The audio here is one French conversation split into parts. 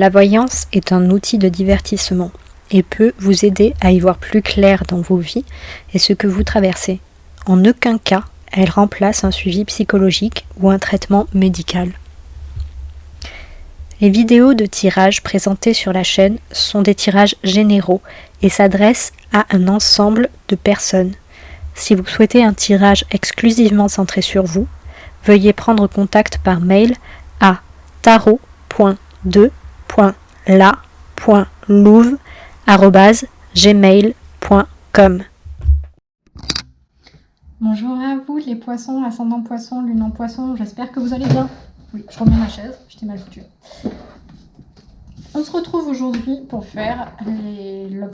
La voyance est un outil de divertissement et peut vous aider à y voir plus clair dans vos vies et ce que vous traversez. En aucun cas, elle remplace un suivi psychologique ou un traitement médical. Les vidéos de tirage présentées sur la chaîne sont des tirages généraux et s'adressent à un ensemble de personnes. Si vous souhaitez un tirage exclusivement centré sur vous, veuillez prendre contact par mail à tarot.2.la.louve@gmail.com. Bonjour à vous les poissons, ascendant poisson, lune en poisson, j'espère que vous allez bien. Oui, je remets ma chaise, j'étais mal foutue. On se retrouve aujourd'hui pour faire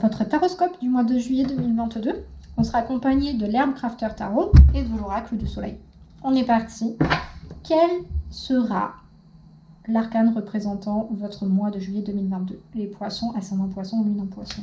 votre taroscope du mois de juillet 2022. On sera accompagné de l'herbe crafter tarot et de l'oracle du soleil. On est parti. Quel sera l'arcane représentant votre mois de juillet 2022? Les poissons, ascendant poisson, lune en poisson.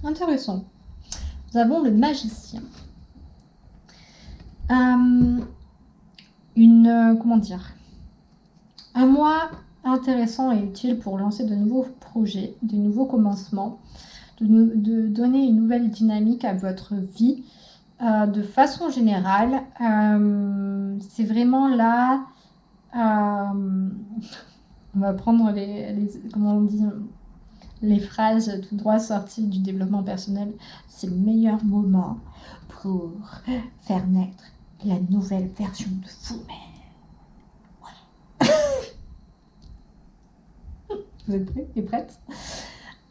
Intéressant. Nous avons le magicien. Un mois intéressant et utile pour lancer de nouveaux projets, de nouveaux commencements, de donner une nouvelle dynamique à votre vie. De façon générale, c'est vraiment là. On va prendre les phrases tout droit sorties du développement personnel. C'est le meilleur moment pour faire naître la nouvelle version de vous-même. Voilà. Vous êtes prêts et prêtes?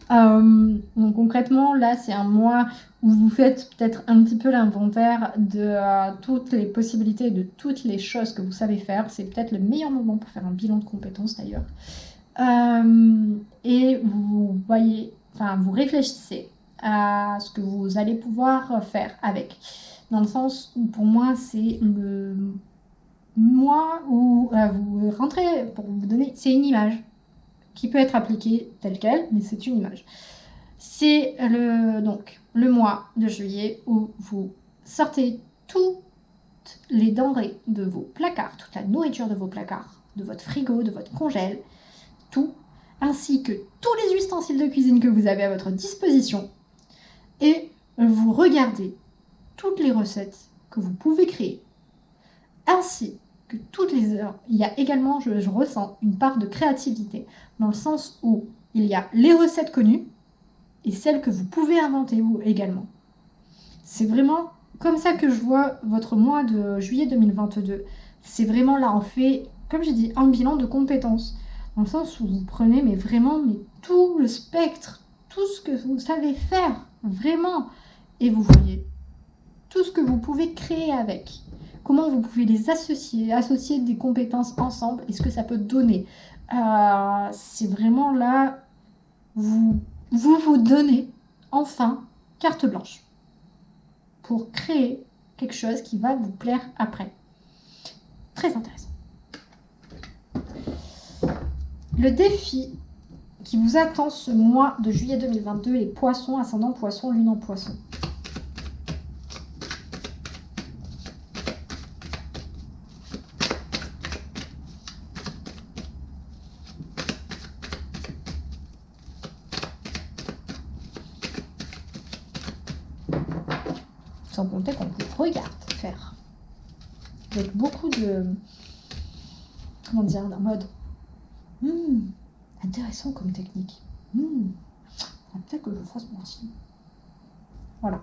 Donc concrètement, là, c'est un mois où vous faites peut-être un petit peu l'inventaire de toutes les possibilités, de toutes les choses que vous savez faire. C'est peut-être le meilleur moment pour faire un bilan de compétences d'ailleurs. Et vous réfléchissez à ce que vous allez pouvoir faire avec. Dans le sens où pour moi, c'est le mois où vous rentrez, pour vous donner, c'est une image qui peut être appliquée telle qu'elle, mais c'est une image. C'est le mois de juillet où vous sortez toutes les denrées de vos placards, toute la nourriture de vos placards, de votre frigo, de votre congèle, tout, ainsi que tous les ustensiles de cuisine que vous avez à votre disposition, et vous regardez toutes les recettes que vous pouvez créer, ainsi que toutes les heures. Il y a également, je ressens une part de créativité, dans le sens où il y a les recettes connues et celles que vous pouvez inventer vous également. C'est vraiment comme ça que je vois votre mois de juillet 2022. C'est vraiment là, on fait, comme j'ai dit, un bilan de compétences. Dans le sens où vous prenez vraiment tout le spectre, tout ce que vous savez faire, vraiment. Et vous voyez tout ce que vous pouvez créer avec. Comment vous pouvez les associer des compétences ensemble et ce que ça peut donner. C'est vraiment là, vous donnez enfin carte blanche pour créer quelque chose qui va vous plaire après. Très intéressant. Le défi qui vous attend ce mois de juillet 2022, les poissons, ascendant poisson, lune en poisson. Sans compter qu'on vous regarde faire. Avec beaucoup de... d'un mode... intéressant comme technique. Peut-être que je fasse mon petit. Voilà.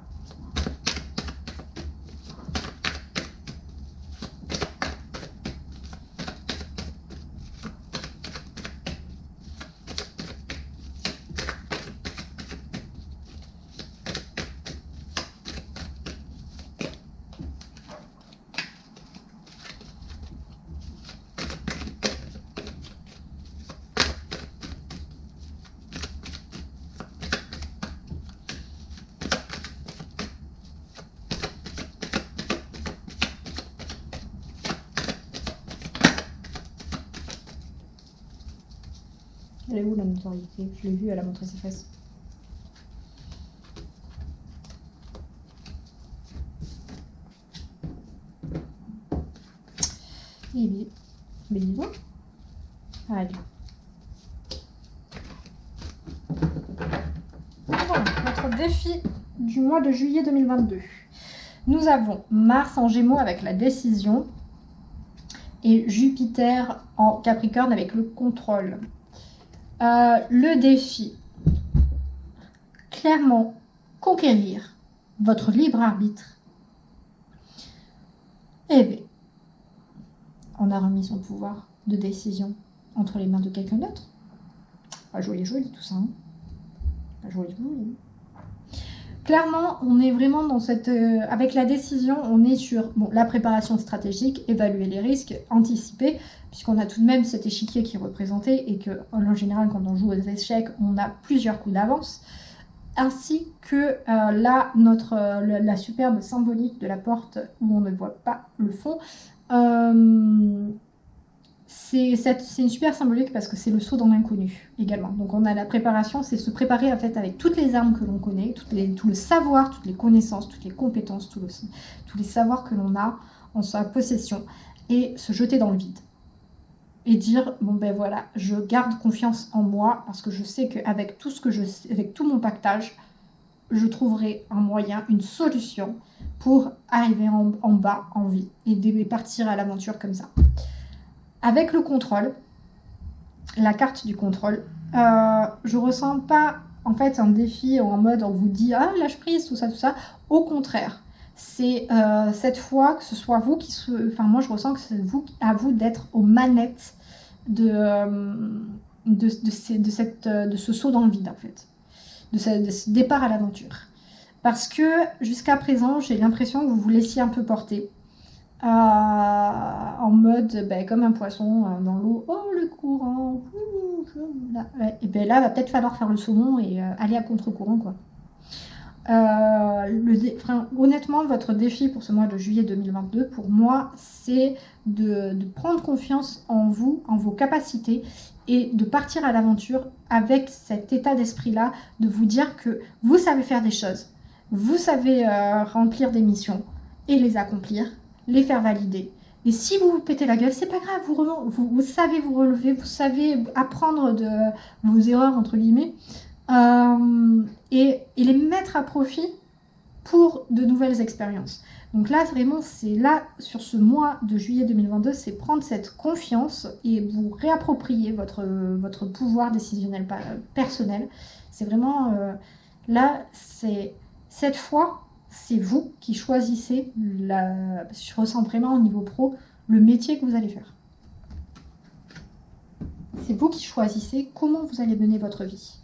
Elle est où la notoriété? Je l'ai vue, elle a montré ses fesses. Eh bien, mais dis donc. Allez. Voilà, notre défi du mois de juillet 2022. Nous avons Mars en Gémeaux avec la décision et Jupiter en Capricorne avec le contrôle. Le défi, clairement, conquérir votre libre arbitre. Eh bien, on a remis son pouvoir de décision entre les mains de quelqu'un d'autre. Pas joli, joli tout ça. Hein. Pas joli, joli. Clairement, on est vraiment dans cette... avec la décision, on est sur la préparation stratégique, évaluer les risques, anticiper, puisqu'on a tout de même cet échiquier qui est représenté et que, en général, quand on joue aux échecs, on a plusieurs coups d'avance, ainsi que là, la superbe symbolique de la porte où on ne voit pas le fond. C'est une super symbolique parce que c'est le saut dans l'inconnu également. Donc on a la préparation, c'est se préparer en fait avec toutes les armes que l'on connaît, tout le savoir, toutes les connaissances, toutes les compétences, tous les savoirs que l'on a en sa possession et se jeter dans le vide. Et dire, bon ben voilà, je garde confiance en moi parce que je sais qu'avec tout ce que je sais, avec tout mon pactage, je trouverai un moyen, une solution pour arriver en bas en vie et partir à l'aventure comme ça. Avec le contrôle, la carte du contrôle, je ressens pas en fait un défi en mode on vous dit ah lâche prise tout ça. Au contraire, c'est cette fois que ce soit vous qui, moi je ressens que c'est à vous d'être aux manettes de ce saut dans le vide en fait, de ce départ à l'aventure. Parce que jusqu'à présent, j'ai l'impression que vous vous laissiez un peu porter. En mode comme un poisson dans l'eau, oh le courant, et bien là va peut-être falloir faire le saumon et aller à contre-courant quoi. Honnêtement, votre défi pour ce mois de juillet 2022 pour moi c'est de prendre confiance en vous, en vos capacités et de partir à l'aventure avec cet état d'esprit là, de vous dire que vous savez faire des choses, vous savez remplir des missions et les accomplir, les faire valider. Et si vous vous pétez la gueule, c'est pas grave, vous savez vous relever, vous savez apprendre de vos erreurs, entre guillemets, et les mettre à profit pour de nouvelles expériences. Donc là, vraiment, c'est là, sur ce mois de juillet 2022, c'est prendre cette confiance et vous réapproprier votre pouvoir décisionnel personnel. C'est vraiment, là, c'est cette fois... c'est vous qui choisissez, je ressens vraiment au niveau pro, le métier que vous allez faire. C'est vous qui choisissez comment vous allez mener votre vie.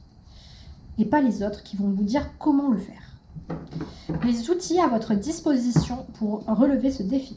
Et pas les autres qui vont vous dire comment le faire. Les outils à votre disposition pour relever ce défi.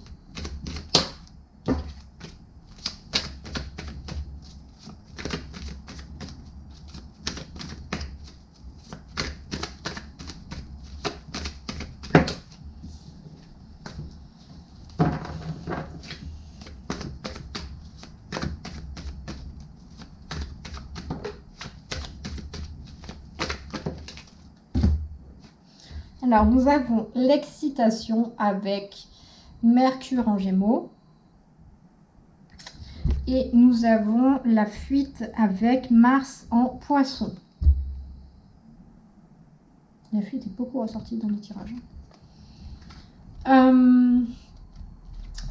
Alors, nous avons l'excitation avec Mercure en Gémeaux. Et nous avons la fuite avec Mars en Poisson. La fuite est beaucoup ressortie dans le tirage.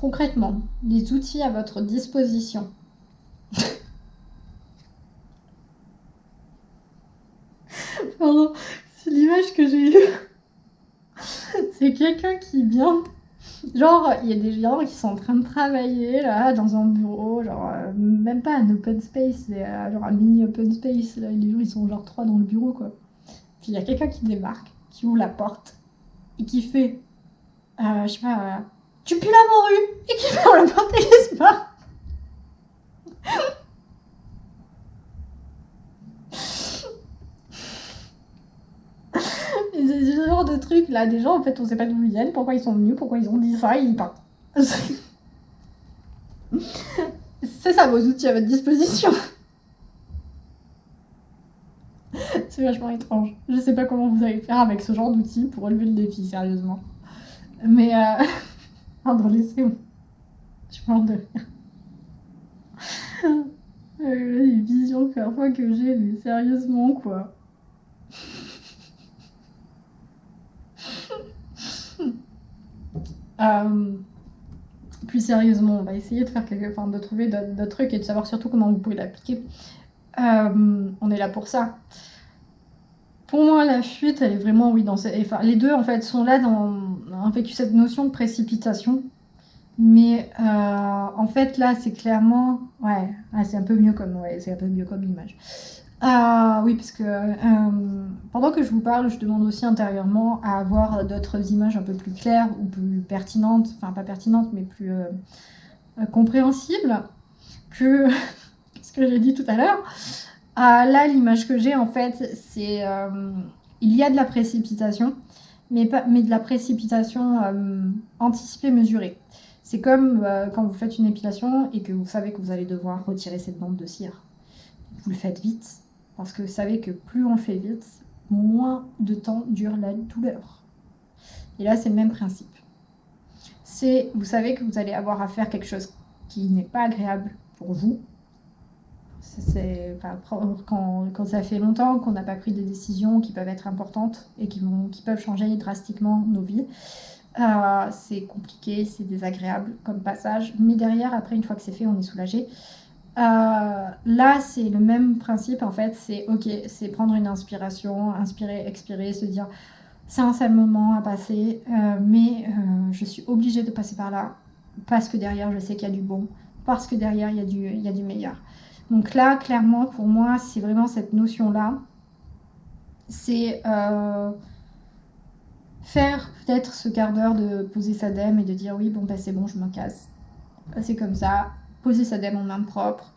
Concrètement, les outils à votre disposition. Pardon, c'est l'image que j'ai eue. C'est quelqu'un qui vient, genre il y a des gens qui sont en train de travailler là dans un bureau, genre même pas un open space, c'est genre un mini open space, là, les gens ils sont genre 3 dans le bureau quoi. Puis il y a quelqu'un qui débarque, qui ouvre la porte et qui fait, je sais pas, tu pues la morue, et qui ferme la porte et qui se barre. C'est ce genre de truc là, des gens en fait on sait pas d'où ils viennent, pourquoi ils sont venus, pourquoi ils ont dit ça et ils partent. C'est ça vos outils à votre disposition. C'est vachement étrange. Je sais pas comment vous allez faire avec ce genre d'outils pour relever le défi, sérieusement. Mais, pardon, laissez-moi. Je parle de rire. Les visions parfois que j'ai, mais sérieusement, quoi. Plus sérieusement, on va essayer de faire de trouver d'autres trucs et de savoir surtout comment vous pouvez l'appliquer. On est là pour ça. Pour moi, la fuite, elle est vraiment, oui, les deux, en fait, sont là avec cette notion de précipitation. Mais en fait, là, c'est clairement... Ouais, c'est un peu mieux comme image. Oui, parce que pendant que je vous parle, je demande aussi intérieurement à avoir d'autres images un peu plus claires ou plus pertinentes, enfin pas pertinentes, mais plus compréhensibles que ce que j'ai dit tout à l'heure. Là, l'image que j'ai, en fait, c'est... il y a de la précipitation, mais de la précipitation anticipée, mesurée. C'est comme quand vous faites une épilation et que vous savez que vous allez devoir retirer cette bande de cire. Vous le faites vite, parce que vous savez que plus on le fait vite, moins de temps dure la douleur. Et là, c'est le même principe. Vous savez que vous allez avoir à faire quelque chose qui n'est pas agréable pour vous. Quand ça fait longtemps qu'on n'a pas pris des décisions qui peuvent être importantes et qui peuvent changer drastiquement nos vies, c'est compliqué, c'est désagréable comme passage, mais derrière, après, une fois que c'est fait, on est soulagé. Là, c'est le même principe, en fait, c'est prendre une inspiration, inspirer, expirer, se dire, c'est un seul moment à passer, mais je suis obligée de passer par là, parce que derrière, je sais qu'il y a du bon, parce que derrière, il y a du meilleur. Donc là, clairement, pour moi, c'est vraiment cette notion-là. C'est faire peut-être ce quart d'heure de poser sa dème et de dire oui, bon, bah, c'est bon, je me casse. C'est comme ça. Poser sa dème en main propre.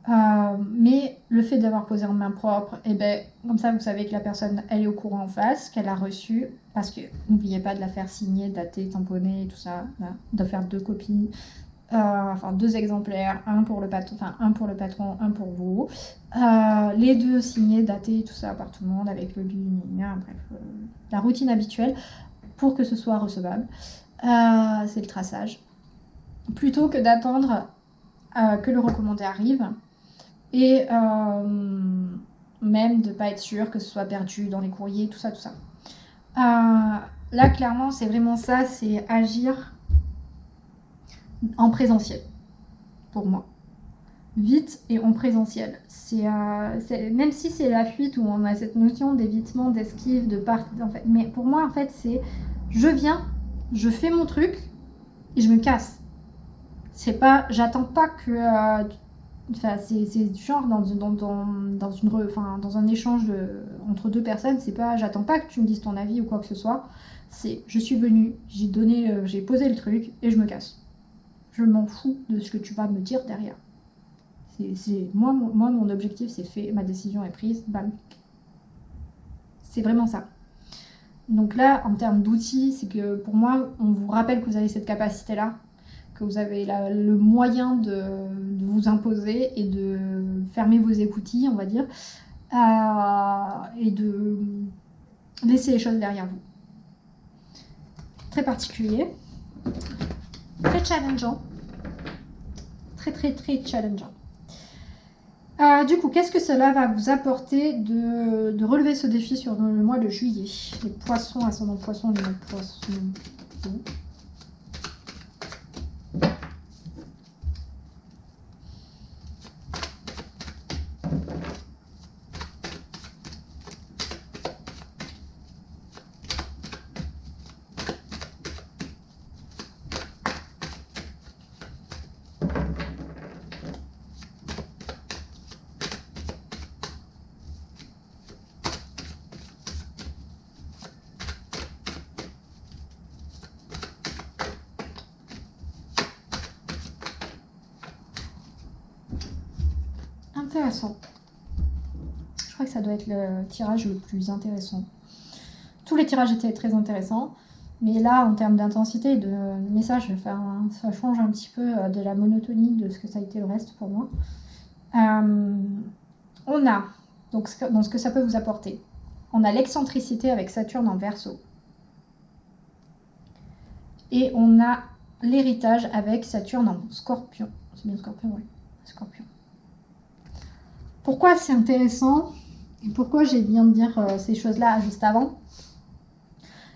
Mais le fait d'avoir posé en main propre, et ben, comme ça, vous savez que la personne, elle est au courant en face, qu'elle a reçu. Parce que n'oubliez pas de la faire signer, dater, tamponner, tout ça. Là, de faire 2 copies. 2 exemplaires, un pour le patron, un pour vous. Les 2 signés, datés, tout ça par tout le monde, avec le bref, la routine habituelle pour que ce soit recevable. C'est le traçage. Plutôt que d'attendre que le recommandé arrive et même de ne pas être sûr que ce soit perdu dans les courriers, tout ça. Là, clairement, c'est vraiment ça, c'est agir en présentiel, pour moi. Vite et en présentiel. Même si c'est la fuite où on a cette notion d'évitement, d'esquive, en fait, mais pour moi, en fait, c'est je viens, je fais mon truc et je me casse. C'est pas, j'attends pas que... c'est du genre dans un échange entre 2 personnes, c'est pas, j'attends pas que tu me dises ton avis ou quoi que ce soit. C'est, je suis venue, j'ai posé le truc et je me casse. Je m'en fous de ce que tu vas me dire derrière. Moi, mon objectif, c'est fait, ma décision est prise, bam. C'est vraiment ça. Donc là, en termes d'outils, c'est que pour moi, on vous rappelle que vous avez cette capacité-là, que vous avez le moyen de vous imposer et de fermer vos écoutilles, on va dire, et de laisser les choses derrière vous. Très particulier. Très challengeant. Très challengeant. Du coup, qu'est-ce que cela va vous apporter de relever ce défi sur le mois de juillet? Les poissons, ascendant poisson, les poissons. Intéressant. Je crois que ça doit être le tirage le plus intéressant. Tous les tirages étaient très intéressants, mais là, en termes d'intensité et de message, ça change un petit peu de la monotonie de ce que ça a été le reste pour moi. On a Donc, dans ce que ça peut vous apporter. On a l'excentricité avec Saturne en Verseau. Et on a l'héritage avec Saturne en Scorpion. C'est bien Scorpion, oui. Scorpion. Pourquoi c'est intéressant et pourquoi j'ai bien de dire ces choses-là juste avant?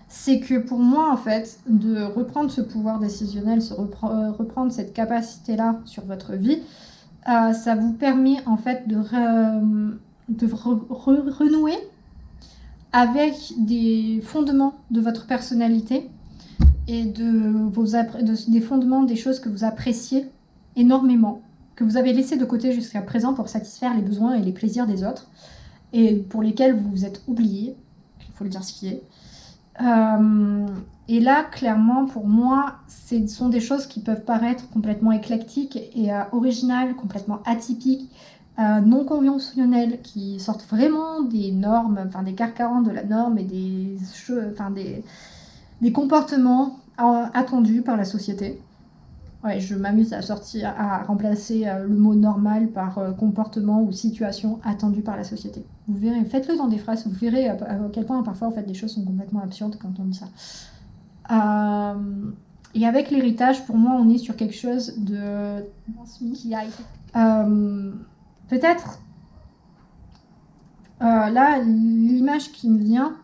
C'est que pour moi, en fait, de reprendre ce pouvoir décisionnel, reprendre cette capacité-là sur votre vie, ça vous permet en fait de renouer avec des fondements de votre personnalité et des fondements des choses que vous appréciez énormément, que vous avez laissé de côté jusqu'à présent pour satisfaire les besoins et les plaisirs des autres, et pour lesquels vous vous êtes oublié, il faut le dire ce qui est. Et là, clairement, pour moi, ce sont des choses qui peuvent paraître complètement éclectiques et originales, complètement atypiques, non conventionnelles, qui sortent vraiment des normes, enfin des carcans de la norme et des comportements attendus par la société. Ouais, je m'amuse à remplacer le mot normal par comportement ou situation attendue par la société. Vous verrez, faites-le dans des phrases, vous verrez à quel point parfois en fait, des choses sont complètement absurdes quand on dit ça. Et avec l'héritage, pour moi, on est sur quelque chose de qui a été... peut-être, là, l'image qui me vient,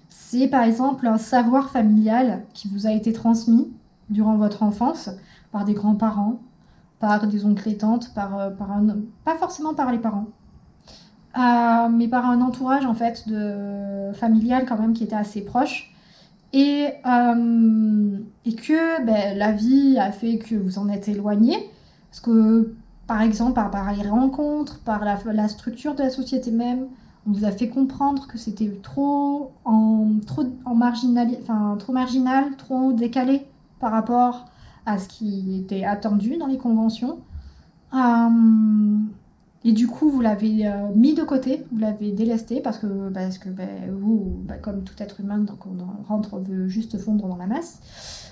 c'est par exemple un savoir familial qui vous a été transmis durant votre enfance par des grands-parents, par des oncles et tantes, pas forcément par les parents, mais par un entourage en fait familial quand même qui était assez proche. Et que la vie a fait que vous en êtes éloigné, parce que par exemple par les rencontres, par la structure de la société même, on vous a fait comprendre que c'était trop marginal, trop décalé par rapport à ce qui était attendu dans les conventions. Et du coup, vous l'avez mis de côté, vous l'avez délesté parce que vous, comme tout être humain, donc on veut juste fondre dans la masse.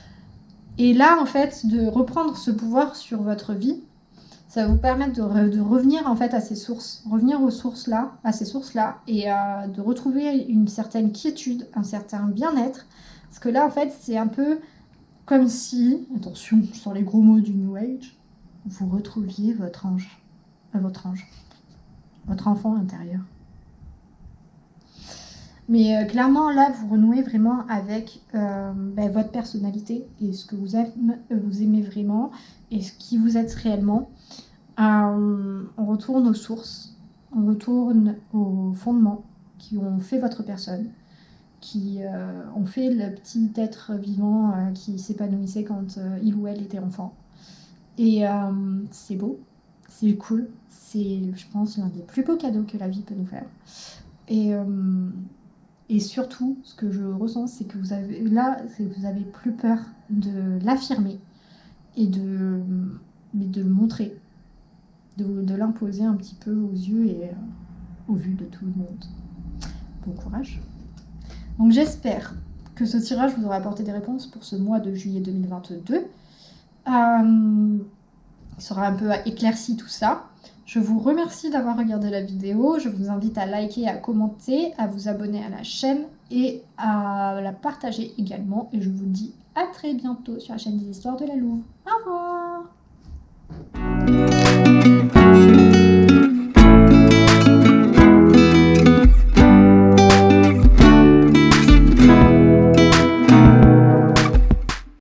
Et là, en fait, de reprendre ce pouvoir sur votre vie, ça va vous permettre de revenir en fait à ces sources, revenir à ces sources-là, et de retrouver une certaine quiétude, un certain bien-être. Parce que là, en fait, c'est un peu comme si, attention, sur les gros mots du New Age, vous retrouviez votre enfant intérieur. Mais clairement, là, vous renouez vraiment avec votre personnalité et ce que vous aimez vraiment et ce qui vous êtes réellement. On retourne aux sources, on retourne aux fondements qui ont fait votre personne, qui ont fait le petit être vivant qui s'épanouissait quand il ou elle était enfant. Et c'est beau, c'est cool, c'est, je pense, l'un des plus beaux cadeaux que la vie peut nous faire. Et surtout, ce que je ressens, c'est que vous avez plus peur de l'affirmer et de le montrer, de l'imposer un petit peu aux yeux et aux vues de tout le monde. Bon courage. Donc j'espère que ce tirage vous aura apporté des réponses pour ce mois de juillet 2022. Il sera un peu éclairci tout ça. Je vous remercie d'avoir regardé la vidéo. Je vous invite à liker, à commenter, à vous abonner à la chaîne et à la partager également. Et je vous dis à très bientôt sur la chaîne des Histoires de la Louve. Au revoir.